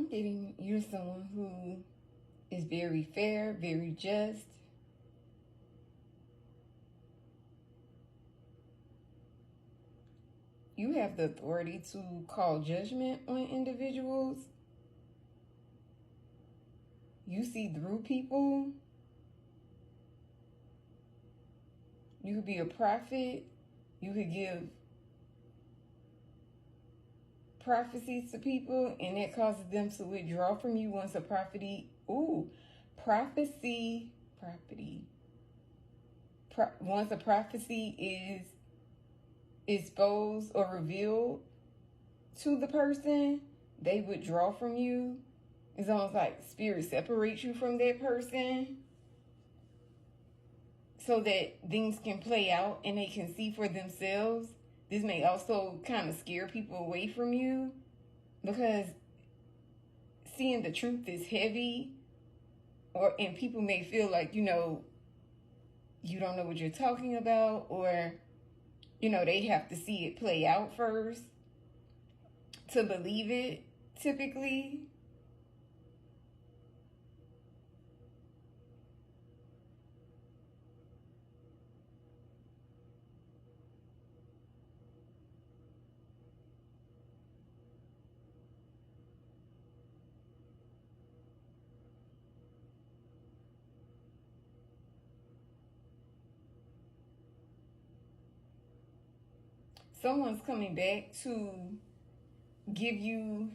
I'm getting you're someone who is very fair, very just. You have the authority to call judgment on individuals. You see through people. You could be a prophet. You could give prophecies to people, and it causes them to withdraw from you once a prophecy. Once a prophecy is exposed or revealed to the person, they withdraw from you. It's almost like spirit separates you from that person so that things can play out and they can see for themselves. This may also kind of scare people away from you because seeing the truth is heavy, and people may feel like, you don't know what you're talking about, or, they have to see it play out first to believe it, typically. Someone's coming back to give you,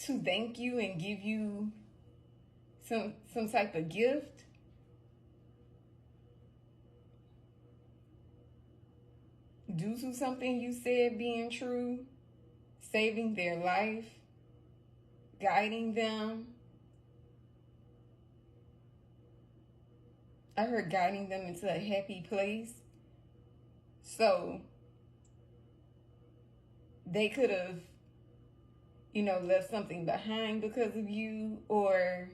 to thank you and give you some type of gift. Due to something you said being true, saving their life, guiding them. I heard guiding them into a happy place. So they could have, left something behind because of you, or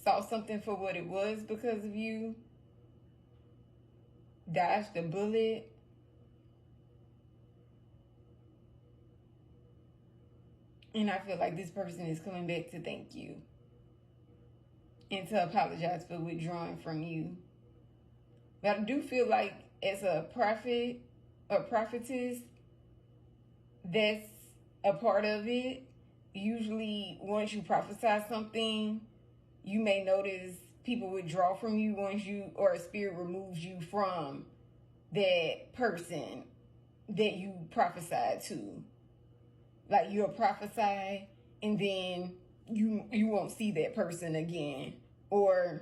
saw something for what it was because of you, dodged a bullet. And I feel like this person is coming back to thank you and to apologize for withdrawing from you. But I do feel like as a prophet or prophetess, that's a part of it. Usually once you prophesy something, you may notice people withdraw from you once or a spirit removes you from that person that you prophesied to. Like you'll prophesy and then you won't see that person again. Or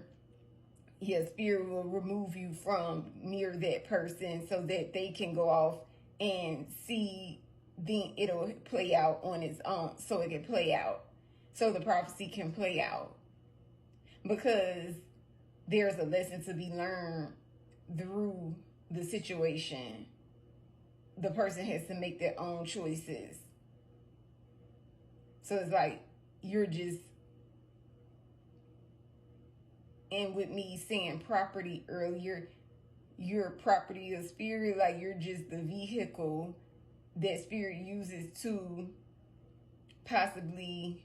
spirit will remove you from near that person so that they can go off and see, then it'll play out on its own, so it can play out. So the prophecy can play out. Because there's a lesson to be learned through the situation. The person has to make their own choices. So it's like you're just, and with me saying property earlier, you're property of spirit, like you're just the vehicle that spirit uses to possibly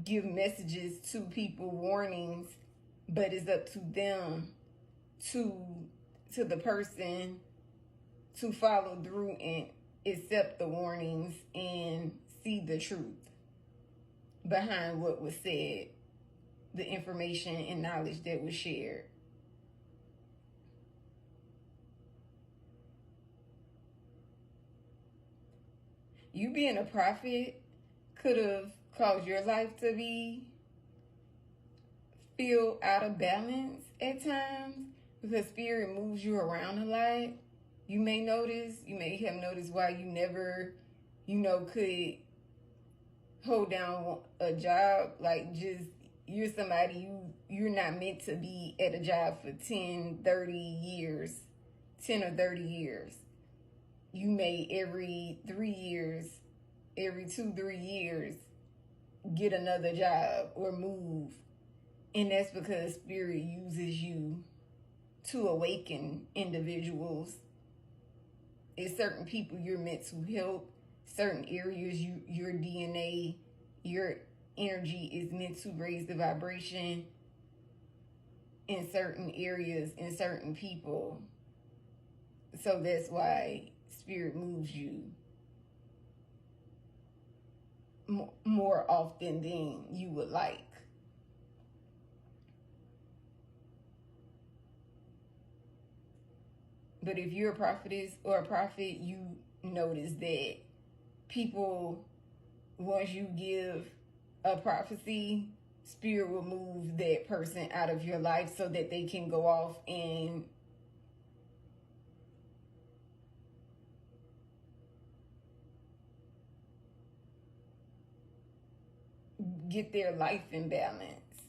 give messages to people, warnings, but it's up to them, to the person, to follow through and accept the warnings and see the truth behind what was said, the information and knowledge that was shared. You being a prophet could have caused your life to feel out of balance at times because spirit moves you around a lot. You may have noticed why you never, could hold down a job. Like just, you're somebody, you're not meant to be at a job for 10 or 30 years. You may every 3 years, every 2-3 years, get another job or move. And that's because spirit uses you to awaken individuals. It's certain people you're meant to help, certain areas your DNA, your energy is meant to raise the vibration in certain areas, in certain people. So that's why spirit moves you more often than you would like. But if you're a prophetess or a prophet, you notice that people, once you give a prophecy, spirit will move that person out of your life so that they can go off and get their life in balance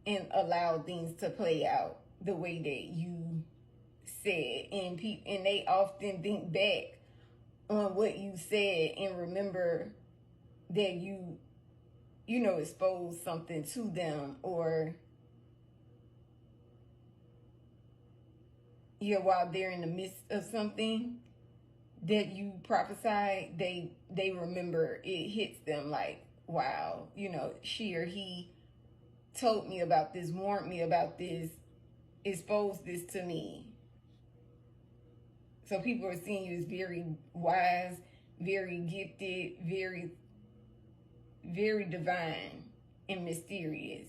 and allow things to play out the way that you said. And they often think back on what you said and remember that you exposed something to them, or while they're in the midst of something that you prophesied, they remember, it hits them like, wow, she or he told me about this, warned me about this, exposed this to me. So people are seeing you as very wise, very gifted, very, very divine and mysterious.